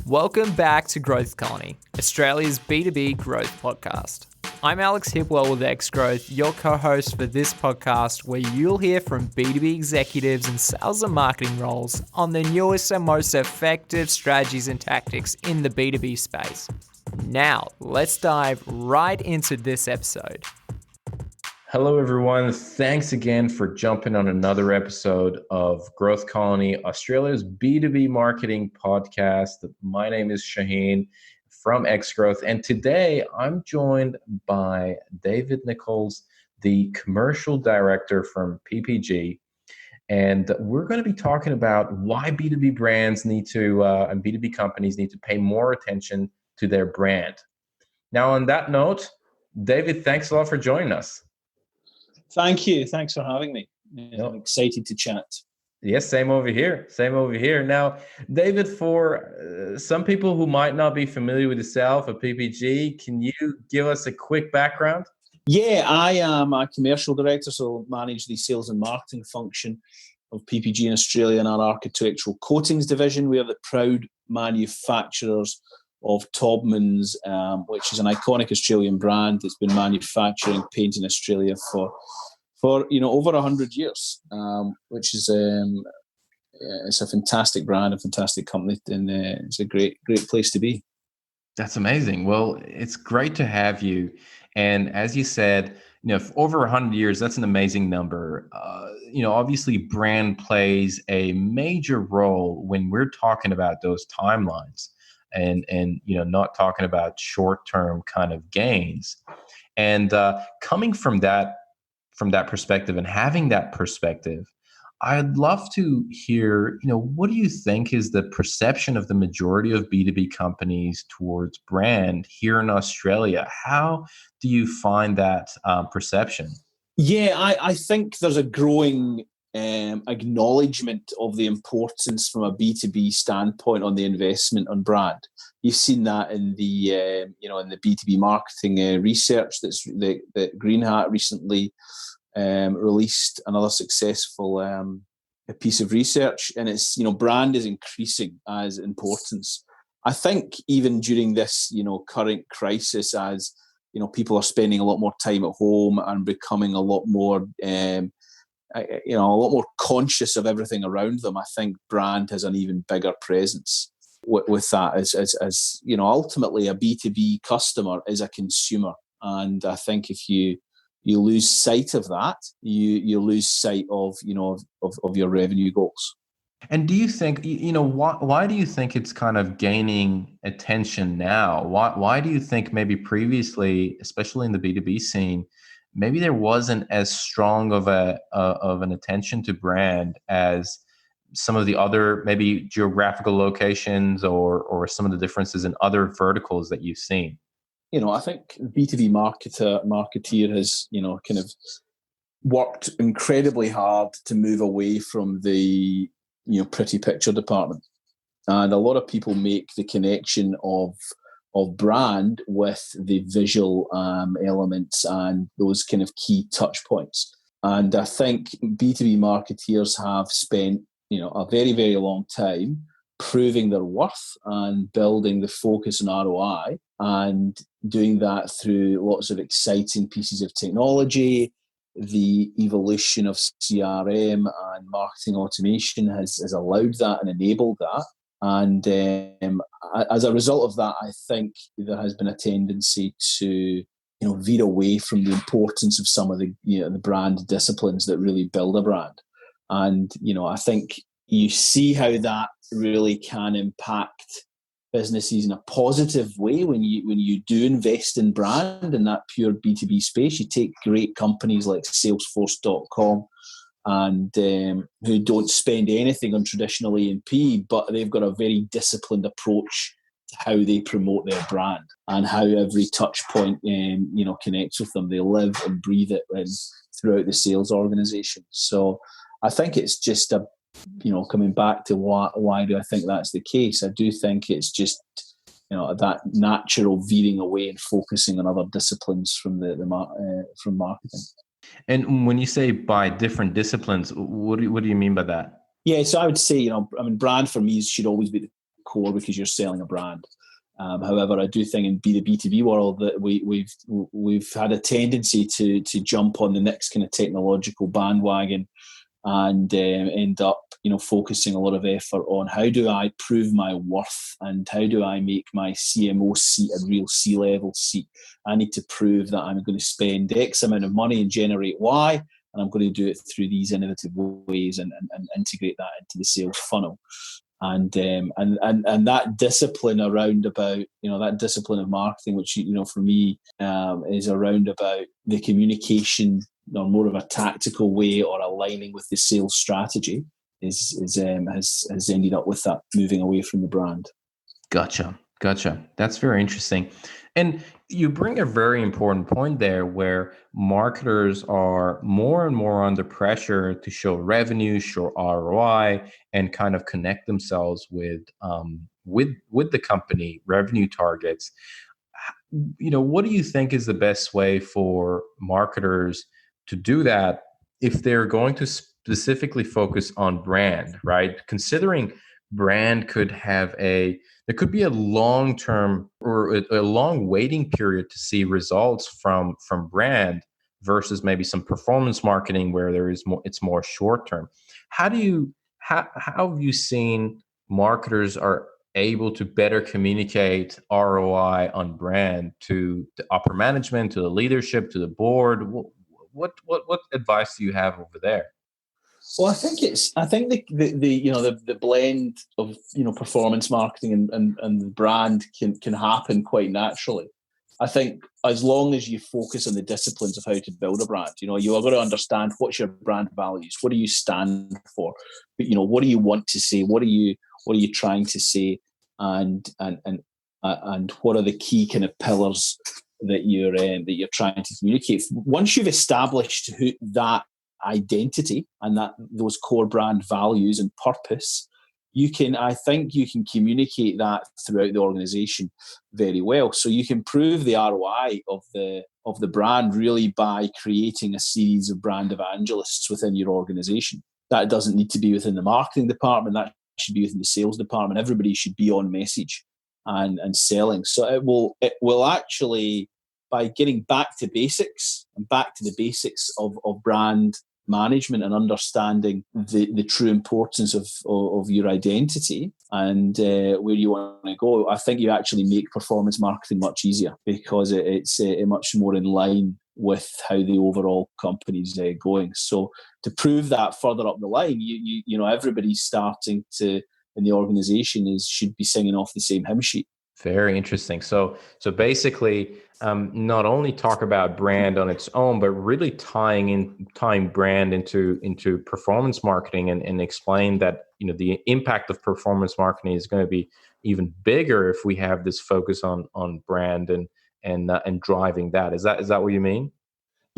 Welcome back to Growth Colony, Australia's B2B growth podcast. I'm Alex Hipwell with X-Growth, your co-host for this podcast, where you'll hear from B2B executives in sales and marketing roles on the newest and most effective strategies and tactics in the B2B space. Now, let's dive right into this episode. Hello, everyone. Thanks again for jumping on another episode of Growth Colony, Australia's B2B marketing podcast. My name is Shahin from X-Growth, and today I'm joined by David Nicholls, the commercial director from PPG, and we're going to be talking about why B2B brands need to, and B2B companies need to pay more attention to their brand. Now, on that note, David, thanks a lot for joining us. Thank you. Thanks for having me. I'm excited to chat. Yes, same over here. Now, David, for some people who might not be familiar with yourself at PPG, can you give us a quick background? Yeah, I am a commercial director, so manage the sales and marketing function of PPG in Australia and our architectural coatings division. We are the proud manufacturers of Todmans, which is an iconic Australian brand that's been manufacturing paint in Australia for over 100 years, which is it's a fantastic brand, a fantastic company, and it's a great place to be. That's amazing. Well, it's great to have you. And as you said, for over 100 years, that's an amazing number. Obviously, brand plays a major role when we're talking about those timelines. And not talking about short-term kind of gains, and coming from that perspective and having that perspective, I'd love to hear, what do you think is the perception of the majority of B2B companies towards brand here in Australia? How do you find that perception? Yeah, I think there's a growing acknowledgement of the importance from a B2B standpoint on the investment on brand. You've seen that in the in the B2B marketing research that Green Hat recently released another successful piece of research, and it's brand is increasing as importance. I think even during this current crisis, as people are spending a lot more time at home and becoming a lot more a lot more conscious of everything around them, I think brand has an even bigger presence with that. As ultimately a B2B customer is a consumer, and I think if you lose sight of that, you lose sight of your revenue goals. And do you think why do you think it's kind of gaining attention now? Why do you think maybe previously, especially in the B2B scene, maybe there wasn't as strong of an attention to brand as some of the other maybe geographical locations or some of the differences in other verticals that you've seen? I think B2B marketeer has kind of worked incredibly hard to move away from the pretty picture department, and a lot of people make the connection of brand with the visual elements and those kind of key touch points. And I think B2B marketeers have spent, a very, very long time proving their worth and building the focus on ROI, and doing that through lots of exciting pieces of technology. The evolution of CRM and marketing automation has allowed that and enabled that. And as a result of that, I think there has been a tendency to, veer away from the importance of some of the brand disciplines that really build a brand. And I think you see how that really can impact businesses in a positive way when you do invest in brand in that pure B2B space. You take great companies like Salesforce.com, and who don't spend anything on traditional A&P, but they've got a very disciplined approach to how they promote their brand and how every touch point connects with them. They live and breathe it throughout the sales organization. So I think it's just coming back to why do I think that's the case? I do think it's just that natural veering away and focusing on other disciplines from from marketing. And when you say by different disciplines, what do you mean by that? Yeah, so I would say, brand for me should always be core because you're selling a brand. However, I do think in the B2B world that we've had a tendency to jump on the next kind of technological bandwagon and end up, focusing a lot of effort on how do I prove my worth and how do I make my CMO seat a real C-level seat. I need to prove that I'm going to spend X amount of money and generate Y, and I'm going to do it through these innovative ways and integrate that into the sales funnel. And that discipline around about, that discipline of marketing, which, for me, is around about the communication or more of a tactical way or aligning with the sales strategy has ended up with that moving away from the brand. Gotcha. That's very interesting. And you bring a very important point there where marketers are more and more under pressure to show revenue, show ROI, and kind of connect themselves with the company revenue targets. What do you think is the best way for marketers to do that if they're going to specifically focus on brand, right? Considering brand there could be a long-term or a long waiting period to see results from brand versus maybe some performance marketing where it's more short-term. How have you seen marketers are able to better communicate ROI on brand to the upper management, to the leadership, to the board? What advice do you have over there? Well, I think the blend of performance marketing and the brand can happen quite naturally. I think as long as you focus on the disciplines of how to build a brand, you are going to understand what's your brand values, what do you stand for, but what do you want to say, what are you trying to say, and what are the key kind of pillars that you're trying to communicate. Once you've established that identity and those core brand values and purpose, I think you can communicate that throughout the organization very well. So you can prove the ROI of the brand really by creating a series of brand evangelists within your organization. That doesn't need to be within the marketing department. That should be within the sales department. Everybody should be on message and selling. So it will actually, by getting back to basics and back to the basics of brand management and understanding the true importance of your identity and where you want to go, I think you actually make performance marketing much easier because it's much more in line with how the overall company's going. So to prove that further up the line, everybody's starting to in the organization should be singing off the same hymn sheet. Very interesting. So basically, not only talk about brand on its own, but really tying brand into performance marketing and explain that the impact of performance marketing is going to be even bigger if we have this focus on brand and driving that. Is that what you mean?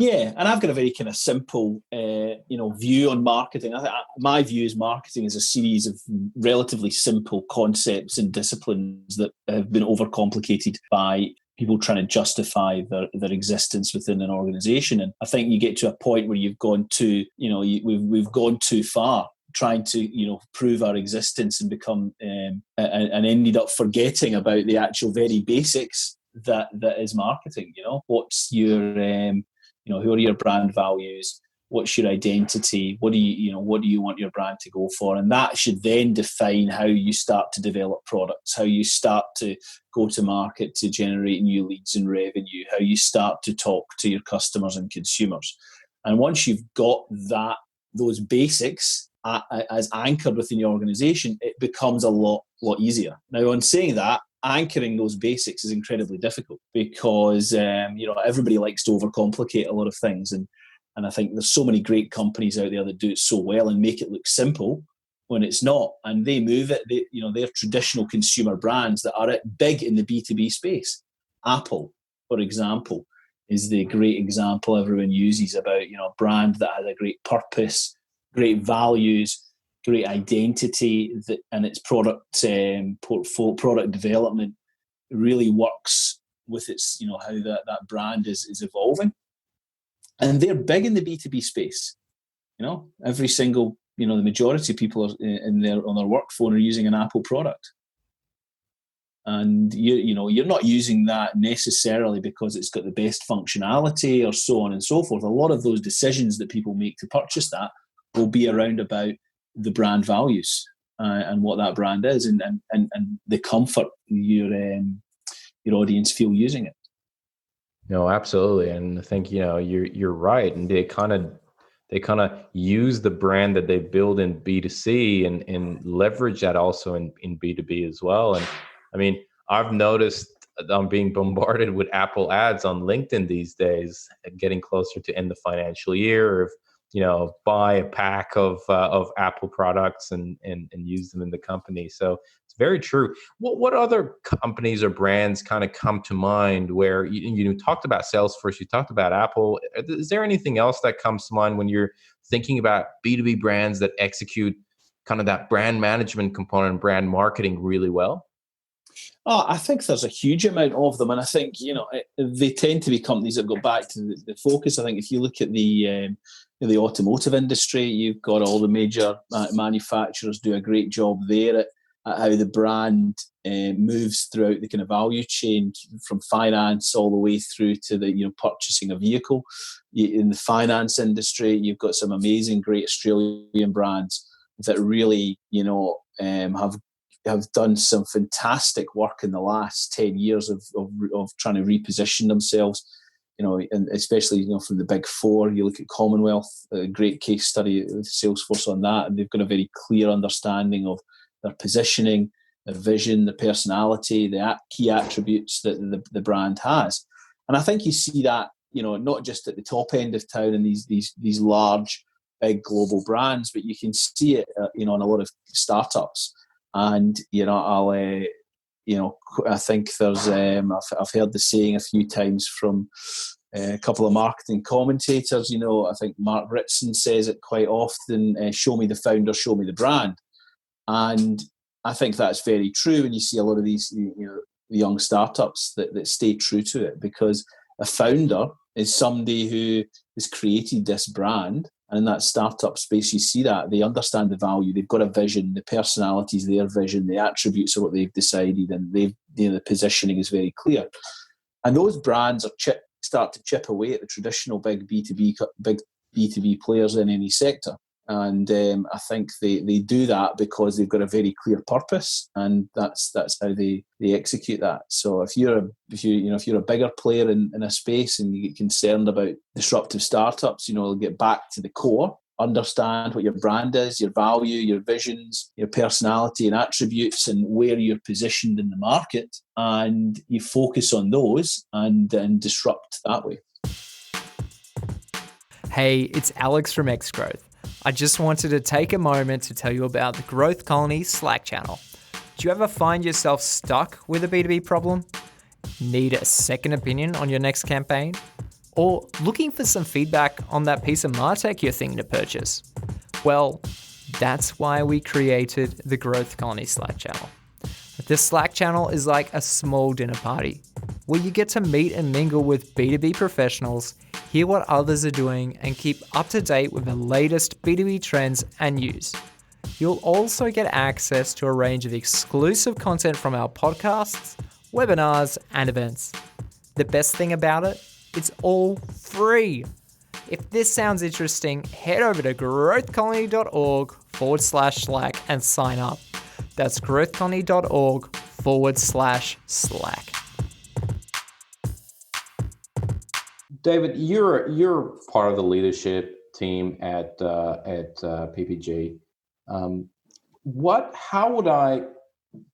Yeah, and I've got a very kind of simple, view on marketing. My view is marketing is a series of relatively simple concepts and disciplines that have been overcomplicated by people trying to justify their existence within an organization. And I think you get to a point where you've gone too, we've gone too far trying to, prove our existence and become and ended up forgetting about the actual very basics that is marketing. What's your who are your brand values? What's your identity? What do you want your brand to go for? And that should then define how you start to develop products, how you start to go to market to generate new leads and revenue, how you start to talk to your customers and consumers. And once you've got those basics as anchored within your organization, it becomes a lot easier. Now, on saying that, anchoring those basics is incredibly difficult because everybody likes to overcomplicate a lot of things, and I think there's so many great companies out there that do it so well and make it look simple when it's not, and they move it. They're traditional consumer brands that are big in the B2B space. Apple, for example, is the great example everyone uses about a brand that has a great purpose, great values, great identity, and its product product development really works with its how that brand is evolving, and they're big in the B2B space. Every single the majority of people are on their work phone are using an Apple product. And you're not using that necessarily because it's got the best functionality or so on and so forth. A lot of those decisions that people make to purchase that will be around about the brand values and what that brand is, and the comfort your audience feel using it. No, absolutely, and I think you're right, and they kind of use the brand that they build in B2C and leverage that also in B2B as well. And I mean, I've noticed I'm being bombarded with Apple ads on LinkedIn these days, getting closer to end of financial year, of buy a pack of Apple products and use them in the company. So it's very true. What other companies or brands kind of come to mind where you talked about Salesforce, you talked about Apple? Is there anything else that comes to mind when you're thinking about B2B brands that execute kind of that brand management component, brand marketing really well? Oh, I think there's a huge amount of them, and I think they tend to be companies that go back to the focus. I think if you look at the automotive industry, you've got all the major manufacturers do a great job there at how the brand moves throughout the kind of value chain, from finance all the way through to the purchasing a vehicle. In the finance industry, you've got some amazing, great Australian brands that really have done some fantastic work in the last 10 years of trying to reposition themselves, and especially, from the big four. You look at Commonwealth, a great case study with Salesforce on that, and they've got a very clear understanding of their positioning, their vision, their personality, the key attributes that the brand has. And I think you see that, not just at the top end of town in these large, big global brands, but you can see it, in a lot of startups. And I think there's I've heard the saying a few times from a couple of marketing commentators. I think Mark Ritson says it quite often: "Show me the founder, show me the brand." And I think that's very true. And you see a lot of these young startups that stay true to it, because a founder is somebody who has created this brand. And in that startup space, you see that they understand the value. They've got a vision. The personality is their vision. The attributes are what they've decided, and the positioning is very clear. And those brands start to chip away at the traditional big B2B players in any sector. And I think they do that because they've got a very clear purpose, and that's how they execute that. So if you're a bigger player in a space and you get concerned about disruptive startups, get back to the core, understand what your brand is, your value, your visions, your personality and attributes, and where you're positioned in the market, and you focus on those and disrupt that way. Hey, it's Alex from Xgrowth. I just wanted to take a moment to tell you about the Growth Colony Slack channel. Do you ever find yourself stuck with a B2B problem? Need a second opinion on your next campaign? Or looking for some feedback on that piece of MarTech you're thinking to purchase? Well, that's why we created the Growth Colony Slack channel. This Slack channel is like a small dinner party where you get to meet and mingle with B2B professionals, hear what others are doing, and keep up to date with the latest B2B trends and news. You'll also get access to a range of exclusive content from our podcasts, webinars, and events. The best thing about it, it's all free. If this sounds interesting, head over to growthcolony.org/Slack and sign up. That's growthcolony.org/Slack. David, you're part of the leadership team at PPG.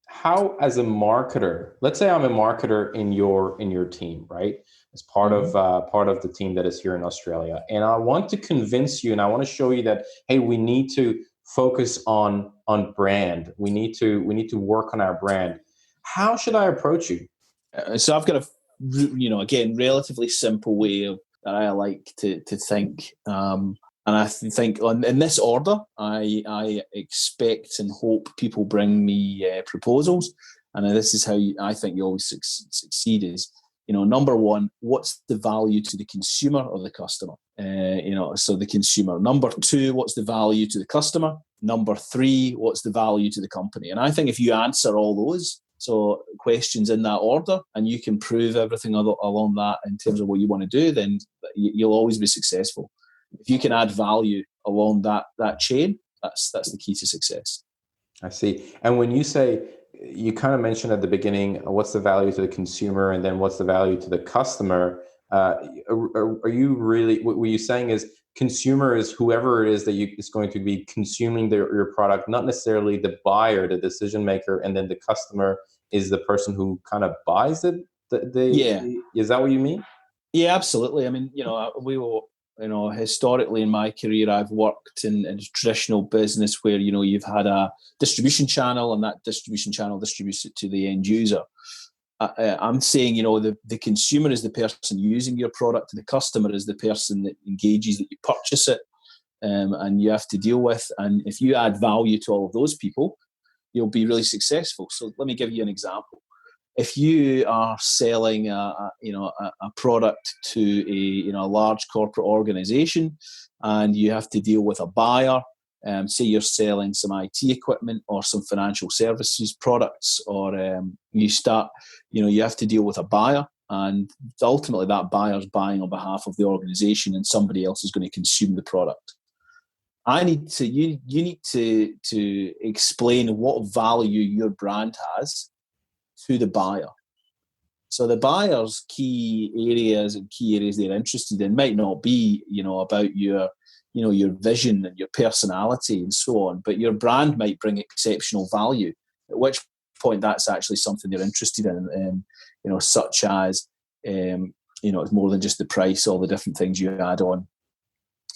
How as a marketer, let's say I'm a marketer in your team, right? As part of the team that is here in Australia, and I want to convince you, and I want to show you that, hey, we need to focus on brand. We need to work on our brand. How should I approach you? So I've got a again, relatively simple way that I like to think. And I think in this order, I expect and hope people bring me proposals. And this is how I think you always succeed is, number one, what's the value to the consumer or the customer? So the consumer. Number two, what's the value to the customer? Number three, what's the value to the company? And I think if you answer all those So questions in that order, and you can prove everything along that in terms of what you want to do, then you'll always be successful. If you can add value along that chain, that's the key to success. I see. And when you say, you kind of mentioned at the beginning, what's the value to the consumer, and then what's the value to the customer? Are you really, what you're saying is consumer is whoever it is that is going to be consuming your product, not necessarily the buyer, the decision maker, and then the customer is the person who kind of buys it? Is that what you mean? Yeah, absolutely. I mean, historically in my career, I've worked in a traditional business where, you've had a distribution channel, and that distribution channel distributes it to the end user. I'm saying, the consumer is the person using your product, and the customer is the person that engages, that you purchase it, and you have to deal with. And if you add value to all of those people, you'll be really successful. So let me give you an example. If you are selling a product to a large corporate organization, and you have to deal with a buyer, say you're selling some IT equipment or some financial services products, or you have to deal with a buyer, and ultimately that buyer's buying on behalf of the organization, and somebody else is going to consume the product. You need to explain what value your brand has to the buyer. So the buyer's key areas they're interested in might not be, about your vision and your personality and so on, but your brand might bring exceptional value, at which point that's actually something they're interested in, such as, it's more than just the price, all the different things you add on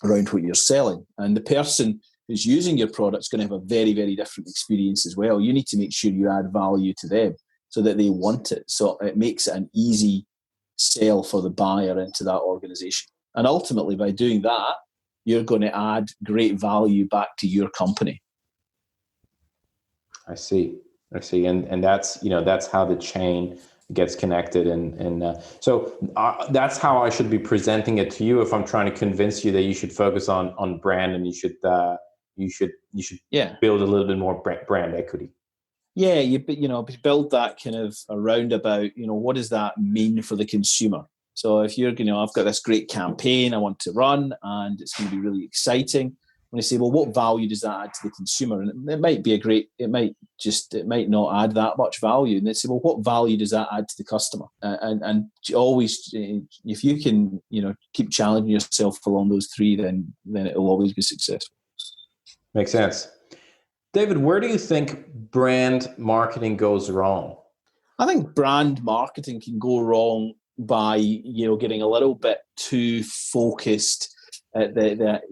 around what you're selling. And the person who's using your product is going to have a very, very different experience as well. You need to make sure you add value to them so that they want it. So it makes it an easy sell for the buyer into that organization. And ultimately, by doing that, you're going to add great value back to your company. I see. And that's how the chain gets connected. So that's how I should be presenting it to you if I'm trying to convince you that you should focus on brand, and you should build a little bit more brand equity. Yeah, you build that kind of around about, what does that mean for the consumer? So if you're, I've got this great campaign I want to run, and it's going to be really exciting. When I say, well, what value does that add to the consumer? And it might be it might not add that much value. And they say, well, what value does that add to the customer? And always, if you can, keep challenging yourself along those three, then it will always be successful. Makes sense. David, where do you think brand marketing goes wrong? I think brand marketing can go wrong by getting a little bit too focused at the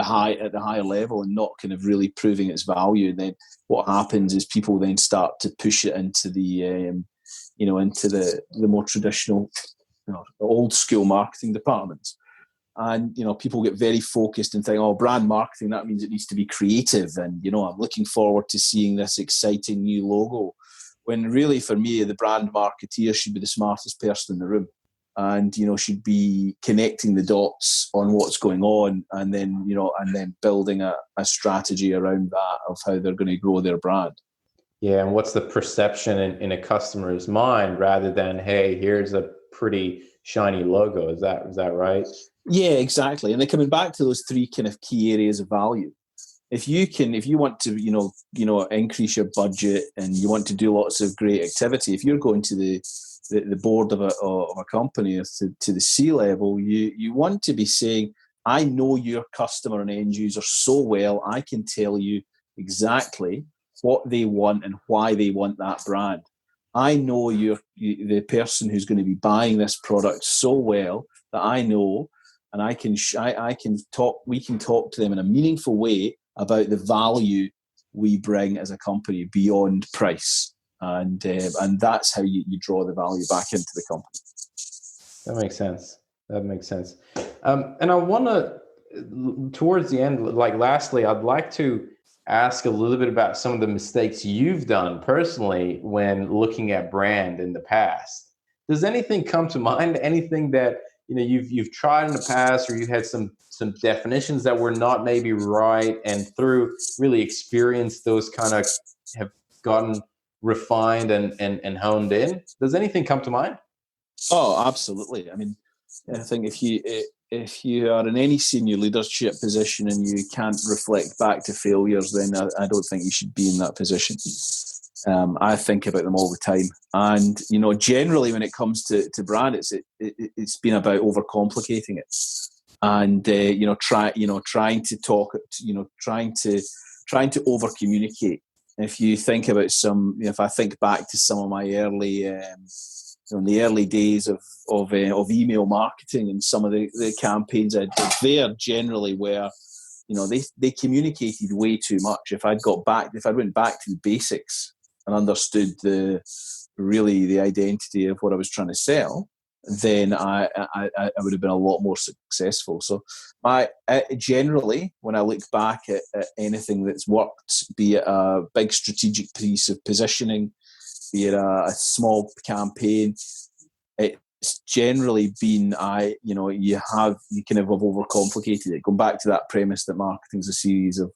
higher level, and not kind of really proving its value. And then what happens is people then start to push it into the more traditional, old school marketing departments. And, people get very focused and think, oh, brand marketing, that means it needs to be creative. And, I'm looking forward to seeing this exciting new logo. When really, for me, the brand marketeer should be the smartest person in the room, and, should be connecting the dots on what's going on, and then, building a strategy around that of how they're going to grow their brand. Yeah. And what's the perception in a customer's mind, rather than, hey, here's a pretty shiny logo. Is that right? Yeah, exactly. And then coming back to those three kind of key areas of value, if you want to, increase your budget, and you want to do lots of great activity, if you're going to the board of a company, or to the C-level, you want to be saying, I know your customer and end user so well, I can tell you exactly what they want and why they want that brand. I know the person who's going to be buying this product so well that I know, and we can talk to them in a meaningful way about the value we bring as a company beyond price, and that's how you draw the value back into the company. That makes sense. And I want to, towards the end, lastly, I'd like to ask a little bit about some of the mistakes you've done personally when looking at brand in the past. Does anything come to mind? Anything that you've tried in the past, or you had some definitions that were not maybe right, and through really experience, those kind of have gotten refined and honed in? Does anything come to mind? Oh, absolutely. I mean, I think if you are in any senior leadership position and you can't reflect back to failures, then I don't think you should be in that position. I think about them all the time, and generally when it comes to brand, it's been about overcomplicating it, and trying to talk, trying to over communicate. If you think about if I think back to some of my early in the early days of email marketing and some of the campaigns I did there, generally were, they communicated way too much. If I went back to the basics and understood the identity of what I was trying to sell, then I would have been a lot more successful. So generally, when I look back at anything that's worked, be it a big strategic piece of positioning, be it a small campaign, it's generally been you kind of have overcomplicated it. Going back to that premise that marketing is a series of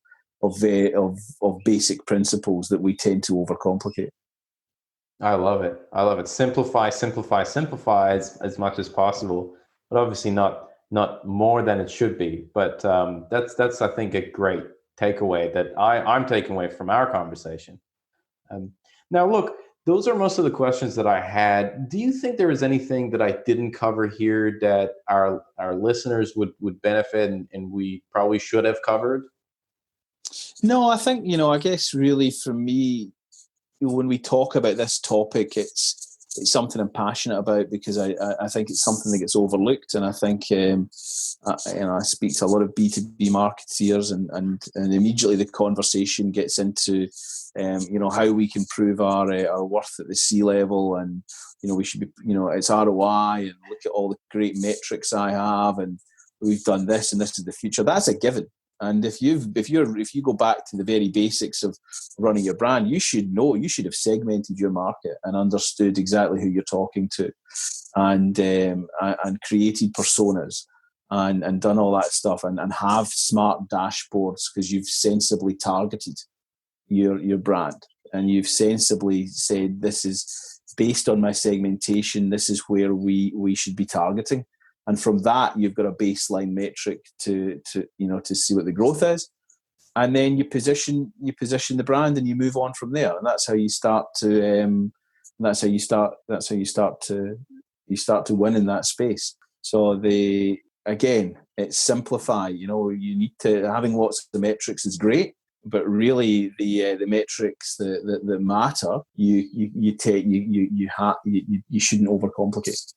basic principles that we tend to overcomplicate. I love it. Simplify as much as possible, but obviously not more than it should be. But that's I think a great takeaway that I'm taking away from our conversation. Now, look, those are most of the questions that I had. Do you think there is anything that I didn't cover here that our listeners would benefit and we probably should have covered? No, I think, I guess really for me, when we talk about this topic, it's something I'm passionate about because I think it's something that gets overlooked. And I think, I speak to a lot of B2B marketeers and immediately the conversation gets into, how we can prove our worth at the C-level, and, we should be, it's ROI, and look at all the great metrics I have, and we've done this and this is the future. That's a given. And if you go back to the very basics of running your brand, you should have segmented your market and understood exactly who you're talking to, and created personas and done all that stuff, and have smart dashboards because you've sensibly targeted your brand, and you've sensibly said, this is based on my segmentation, this is where we should be targeting. And from that, you've got a baseline metric to see what the growth is, and then you position the brand, and you move on from there. And that's how you start to win in that space. So it's simplify. You need to, having lots of metrics is great, but really the metrics that matter, you shouldn't overcomplicate.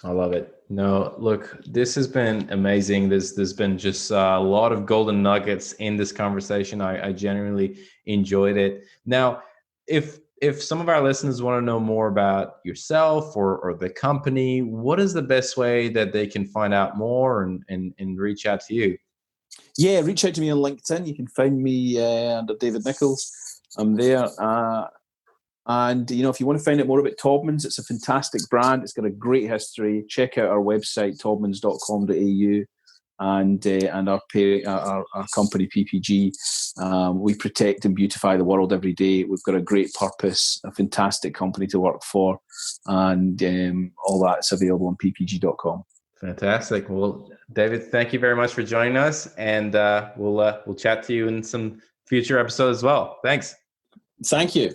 I love it. No, look, this has been amazing. There's been just a lot of golden nuggets in this conversation. I genuinely enjoyed it. Now, if some of our listeners want to know more about yourself or the company, what is the best way that they can find out more and reach out to you? Yeah, reach out to me on LinkedIn. You can find me under David Nicholls. I'm there. And, if you want to find out more about Taubmans, it's a fantastic brand. It's got a great history. Check out our website, taubmans.com.au, and our company, PPG. We protect and beautify the world every day. We've got a great purpose, a fantastic company to work for, and all that's available on ppg.com. Fantastic. Well, David, thank you very much for joining us, and we'll chat to you in some future episodes as well. Thanks. Thank you.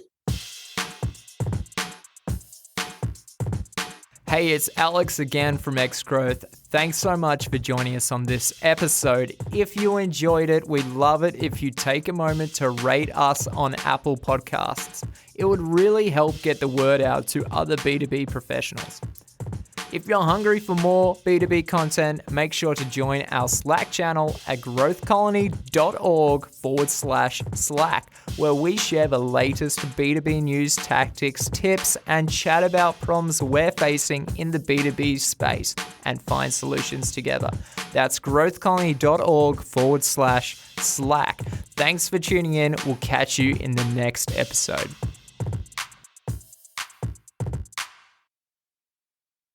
Hey, it's Alex again from X Growth. Thanks so much for joining us on this episode. If you enjoyed it, we'd love it if you take a moment to rate us on Apple Podcasts. It would really help get the word out to other B2B professionals. If you're hungry for more B2B content, make sure to join our Slack channel at growthcolony.org/Slack, where we share the latest B2B news, tactics, tips, and chat about problems we're facing in the B2B space and find solutions together. That's growthcolony.org/Slack. Thanks for tuning in. We'll catch you in the next episode.